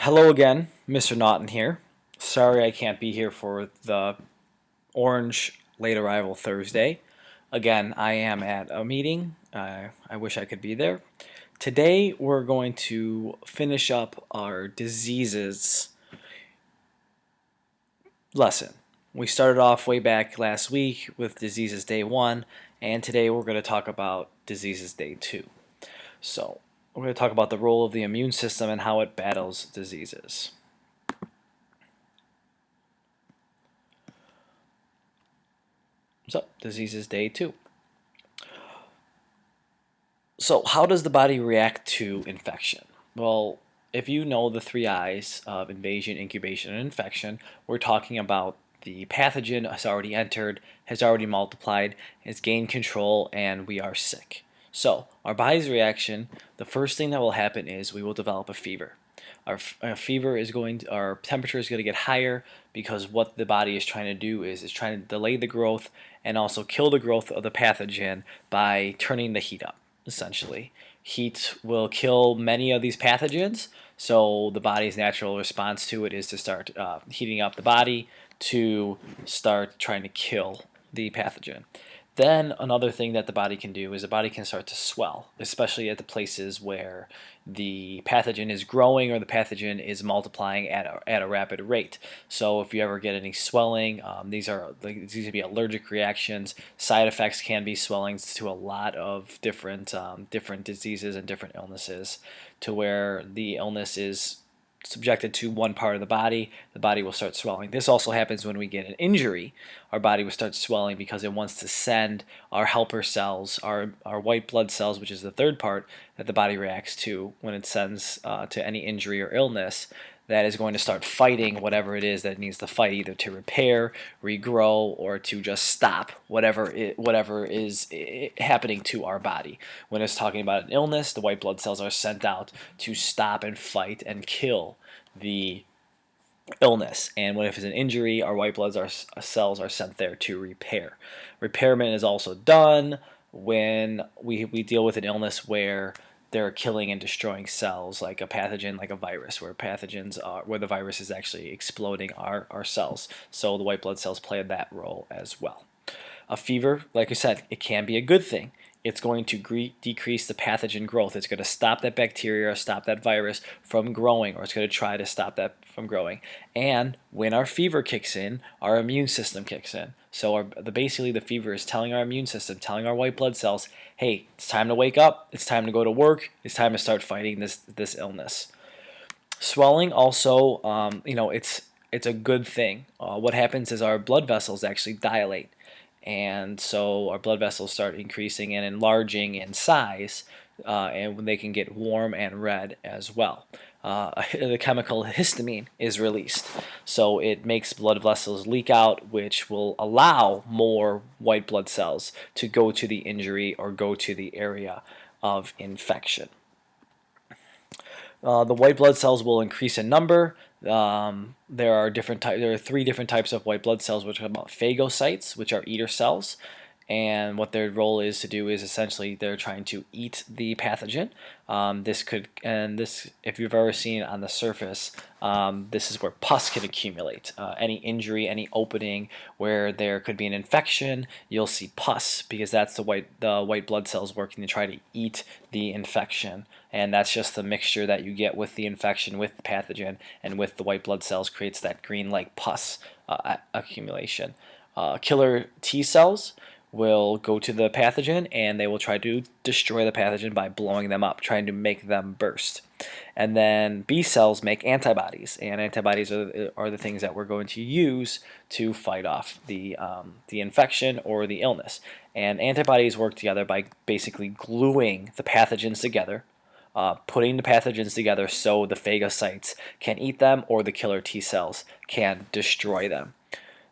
Hello again, Mr. Naughton here. Sorry I can't be here for the Orange late arrival Thursday. Again, I am at a meeting. I wish I could be there. Today we're going to finish up our diseases lesson. We started off way back last week with diseases day 1, and today we're going to talk about diseases day 2. So, we're going to talk about the role of the immune system and how it battles diseases. So, diseases day 2. So, how does the body react to infection? Well, if you know the three I's of invasion, incubation, and infection, we're talking about the pathogen has already entered, has already multiplied, has gained control, and we are sick. So, our body's reaction, the first thing that will happen is we will develop a fever. Our fever is our temperature is going to get higher because what the body is trying to do is it's trying to delay the growth and also kill the growth of the pathogen by turning the heat up essentially. Heat will kill many of these pathogens, so the body's natural response to it is to start heating up the body to start trying to kill the pathogen. Then another thing that the body can do is the body can start to swell, especially at the places where the pathogen is growing or the pathogen is multiplying at a rapid rate. So if you ever get any swelling, these can be allergic reactions. Side effects can be swellings to a lot of different diseases and different illnesses, to where the illness is subjected to one part of the body will start swelling. This also happens when we get an injury. Our body will start swelling because it wants to send our helper cells, our white blood cells, which is the third part that the body reacts to when it sends to any injury or illness, that is going to start fighting whatever it is that it needs to fight, either to repair, regrow, or to just stop whatever is happening to our body. When it's talking about an illness, the white blood cells are sent out to stop and fight and kill the illness. And when if it's an injury, our white blood cells are sent there to repair. Repairment is also done when we deal with an illness where they're killing and destroying cells, like a pathogen, like a virus, where the virus is actually exploding our cells. So the white blood cells play that role as well. A fever, like I said, it can be a good thing. It's going to decrease the pathogen growth. It's going to stop that bacteria or stop that virus from growing, or it's going to try to stop that from growing. And when our fever kicks in, our immune system kicks in. So basically the fever is telling our immune system, telling our white blood cells, hey, it's time to wake up, it's time to go to work, it's time to start fighting this illness. Swelling also, it's a good thing. What happens is our blood vessels actually dilate, and so our blood vessels start increasing and enlarging in size, and they can get warm and red as well. The chemical histamine is released, so it makes blood vessels leak out, which will allow more white blood cells to go to the injury or go to the area of infection. The white blood cells will increase in number. There are three different types of white blood cells, which are about phagocytes, which are eater cells, and what their role is to do is essentially they're trying to eat the pathogen. If you've ever seen on the surface, this is where pus can accumulate. Any injury, any opening where there could be an infection, you'll see pus, because that's the white blood cells working to try to eat the infection, and that's just the mixture that you get with the infection, with the pathogen, and with the white blood cells creates that green like pus accumulation. Killer T cells will go to the pathogen and they will try to destroy the pathogen by blowing them up, trying to make them burst. And then B cells make antibodies, and antibodies are the things that we're going to use to fight off the infection or the illness. And antibodies work together by basically gluing the pathogens together, putting the pathogens together so the phagocytes can eat them or the killer T cells can destroy them.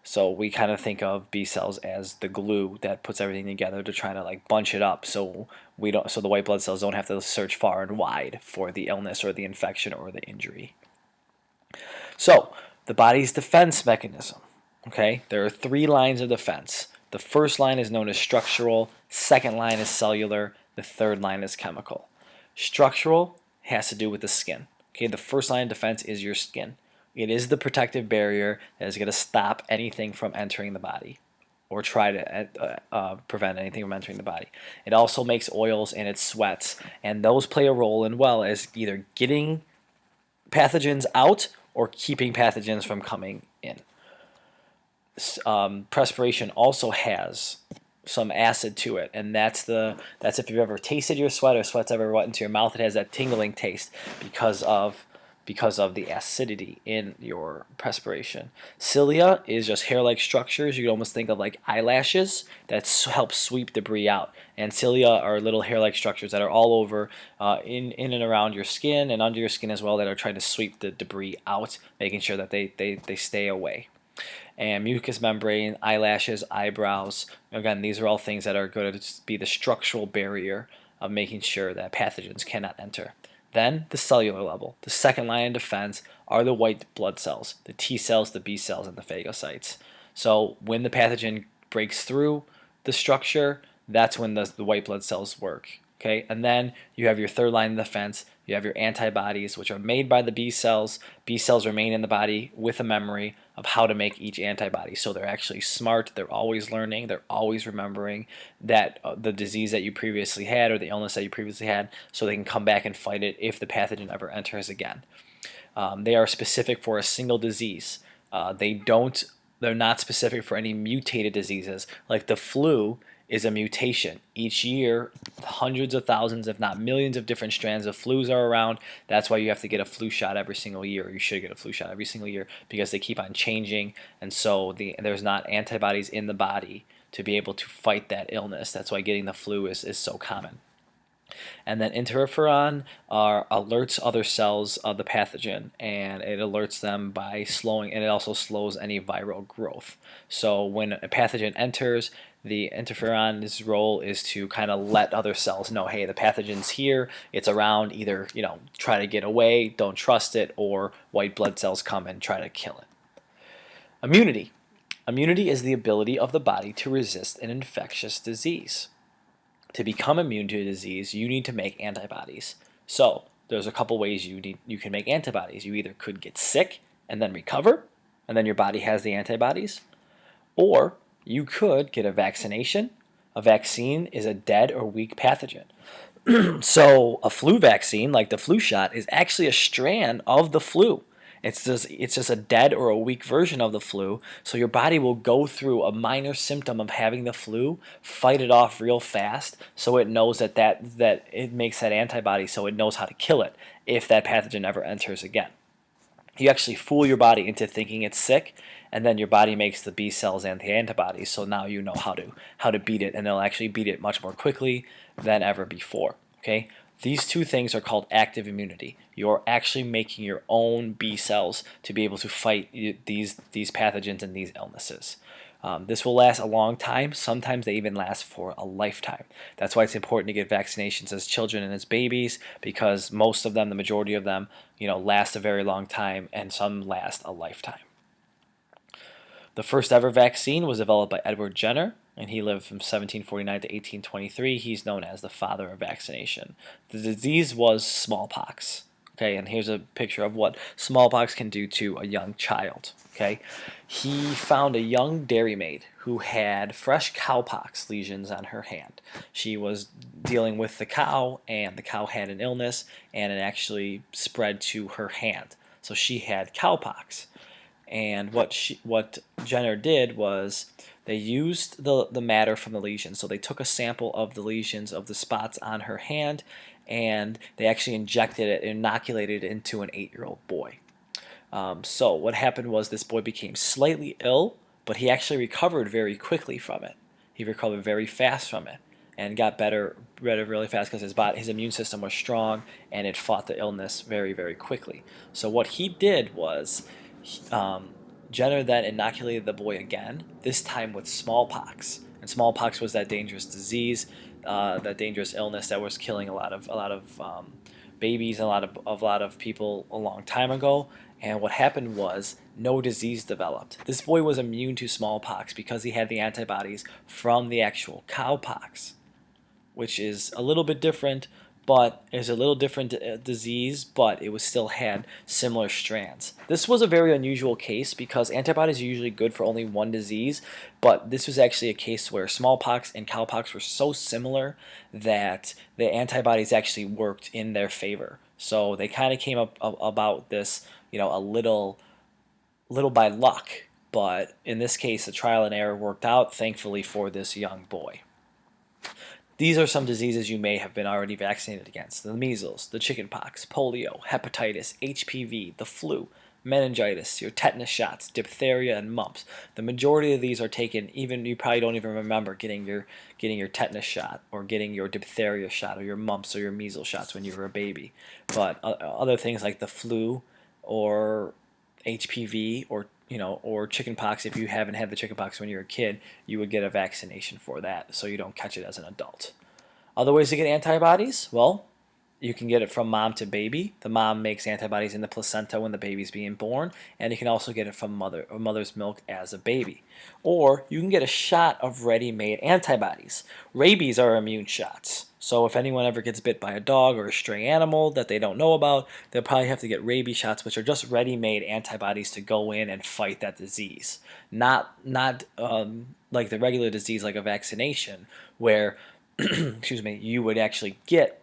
So we kind of think of B cells as the glue that puts everything together to try to like bunch it up, so the white blood cells don't have to search far and wide for the illness or the infection or the injury. So the body's defense mechanism. Okay, there are three lines of defense. The first line is known as structural, second line is cellular, the third line is chemical. Structural has to do with the skin. Okay, the first line of defense is your skin. It is the protective barrier that is going to stop anything from entering the body or try to prevent anything from entering the body. It also makes oils and it sweats, and those play a role in well as either getting pathogens out or keeping pathogens from coming in. Perspiration also has some acid to it, and that's if you've ever tasted your sweat or sweat's ever went into your mouth, it has that tingling taste because of the acidity in your perspiration. Cilia is just hair-like structures. You can almost think of like eyelashes that help sweep debris out. And cilia are little hair-like structures that are all over in and around your skin and under your skin as well that are trying to sweep the debris out, making sure that they stay away. And mucous membrane, eyelashes, eyebrows. Again, these are all things that are going to be the structural barrier of making sure that pathogens cannot enter. Then the cellular level. The second line of defense are the white blood cells, the T cells, the B cells, and the phagocytes. So when the pathogen breaks through the structure, that's when the white blood cells work. Okay, and then you have your third line of defense. You have your antibodies, which are made by the B cells. B cells remain in the body with a memory of how to make each antibody. So they're actually smart. They're always learning. They're always remembering that the disease that you previously had or the illness that you previously had, so they can come back and fight it if the pathogen ever enters again. They are specific for a single disease. They're not specific for any mutated diseases like the flu is a mutation. Each year, hundreds of thousands, if not millions of different strands of flus are around. That's why you have to get a flu shot every single year. You should get a flu shot every single year because they keep on changing, and so there's not antibodies in the body to be able to fight that illness. That's why getting the flu is so common. And then interferon alerts other cells of the pathogen, and it alerts them by slowing, and it also slows any viral growth. So when a pathogen enters, the interferon's role is to kind of let other cells know, hey, the pathogen's here, it's around, either try to get away, don't trust it, or white blood cells come and try to kill it. Immunity. Immunity is the ability of the body to resist an infectious disease. To become immune to a disease, you need to make antibodies. So there's a couple ways you can make antibodies. You either could get sick and then recover, and then your body has the antibodies, or you could get a vaccination. A vaccine is a dead or weak pathogen. So a flu vaccine, like the flu shot, is actually a strand of the flu. It's just a dead or a weak version of the flu, so your body will go through a minor symptom of having the flu, fight it off real fast, so it knows that it makes that antibody, so it knows how to kill it if that pathogen ever enters again. You actually fool your body into thinking it's sick, and then your body makes the B cells and the antibodies, so now you know how to beat it, and it'll actually beat it much more quickly than ever before. Okay? These two things are called active immunity. You're actually making your own B cells to be able to fight these pathogens and these illnesses. This will last a long time. Sometimes they even last for a lifetime. That's why it's important to get vaccinations as children and as babies, because most of them, the majority of them, last a very long time, and some last a lifetime. The first ever vaccine was developed by Edward Jenner, and he lived from 1749 to 1823. He's known as the father of vaccination. The disease was smallpox. Okay, and here's a picture of what smallpox can do to a young child. Okay, he found a young dairymaid who had fresh cowpox lesions on her hand. She was dealing with the cow, and the cow had an illness, and it actually spread to her hand. So she had cowpox. And what Jenner did was they used the matter from the lesions. So they took a sample of the lesions of the spots on her hand, and they actually injected it, inoculated it into an 8-year-old boy. So what happened was this boy became slightly ill, but he actually recovered very quickly from it. He recovered very fast from it and got better really fast because his immune system was strong, and it fought the illness very, very quickly. So what he did was Jenner then inoculated the boy again, this time with smallpox. And smallpox was that dangerous disease, that dangerous illness that was killing a lot of babies and a lot of people a long time ago. And what happened was no disease developed. This boy was immune to smallpox because he had the antibodies from the actual cowpox, which is a little bit different, but it's a little different disease, but it was still had similar strands. This was a very unusual case because antibodies are usually good for only one disease, but this was actually a case where smallpox and cowpox were so similar that the antibodies actually worked in their favor. So they kind of came up about this, a little by luck, but in this case, the trial and error worked out, thankfully, for this young boy. These are some diseases you may have been already vaccinated against: the measles, the chickenpox, polio, hepatitis, HPV, the flu, meningitis, your tetanus shots, diphtheria, and mumps. The majority of these are taken, even you probably don't even remember getting your tetanus shot or getting your diphtheria shot or your mumps or your measles shots when you were a baby. But other things like the flu or HPV or chickenpox, if you haven't had the chickenpox when you're a kid, you would get a vaccination for that so you don't catch it as an adult. Other ways to get antibodies? Well, you can get it from mom to baby. The mom makes antibodies in the placenta when the baby's being born, and you can also get it from mother's milk as a baby. Or you can get a shot of ready-made antibodies. Rabies are immune shots. So if anyone ever gets bit by a dog or a stray animal that they don't know about, they'll probably have to get rabies shots, which are just ready-made antibodies to go in and fight that disease. Not like the regular disease, like a vaccination, where excuse me, you would actually get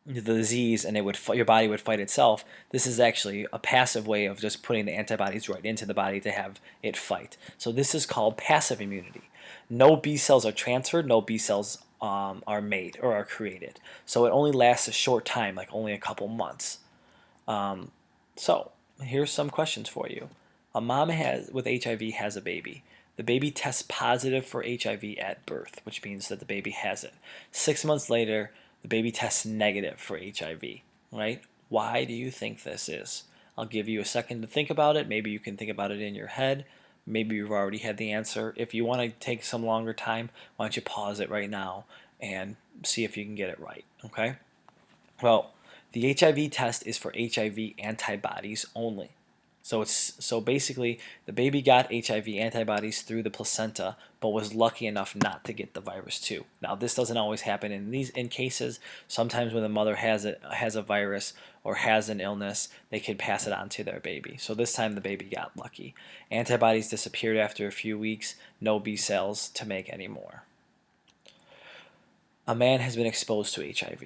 the disease and your body would fight itself. This is actually a passive way of just putting the antibodies right into the body to have it fight. So this is called passive immunity. No B cells are transferred, no B cells are made or are created. So it only lasts a short time, like only a couple months. So here's some questions for you. A mom with HIV has a baby. The baby tests positive for HIV at birth, which means that the baby has it. 6 months later, the baby tests negative for HIV, right? Why do you think this is? I'll give you a second to think about it. Maybe you can think about it in your head. Maybe you've already had the answer. If you want to take some longer time, why don't you pause it right now and see if you can get it right, okay? Well, the HIV test is for HIV antibodies only. So basically the baby got HIV antibodies through the placenta, but was lucky enough not to get the virus too. Now this doesn't always happen in cases. Sometimes when the mother has a virus or has an illness, they could pass it on to their baby. So this time the baby got lucky. Antibodies disappeared after a few weeks, no B cells to make anymore. A man has been exposed to HIV.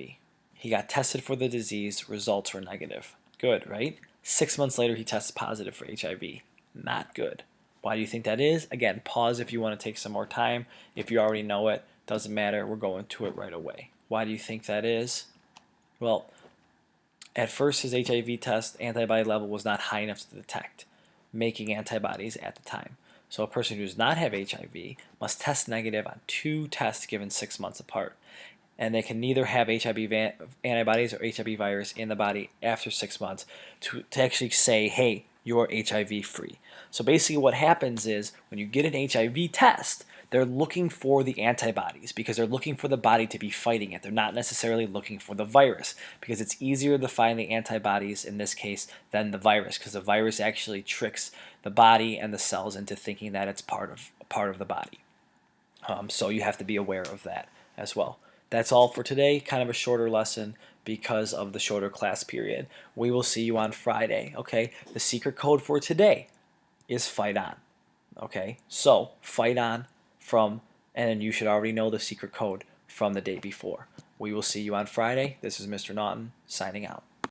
He got tested for the disease, results were negative. Good, right? 6 months later, he tests positive for HIV. Not good. Why do you think that is? Again, pause if you want to take some more time. If you already know it, doesn't matter. We're going to it right away. Why do you think that is? Well, at first his HIV test antibody level was not high enough to detect, making antibodies at the time. So a person who does not have HIV must test negative on 2 tests given 6 months apart. And they can neither have HIV antibodies or HIV virus in the body after 6 months to actually say, hey, you're HIV free. So basically what happens is when you get an HIV test, they're looking for the antibodies because they're looking for the body to be fighting it. They're not necessarily looking for the virus because it's easier to find the antibodies in this case than the virus, because the virus actually tricks the body and the cells into thinking that it's part of the body. So you have to be aware of that as well. That's all for today. Kind of a shorter lesson because of the shorter class period. We will see you on Friday, okay? The secret code for today is fight on, okay? So fight on and you should already know the secret code from the day before. We will see you on Friday. This is Mr. Naughton signing out.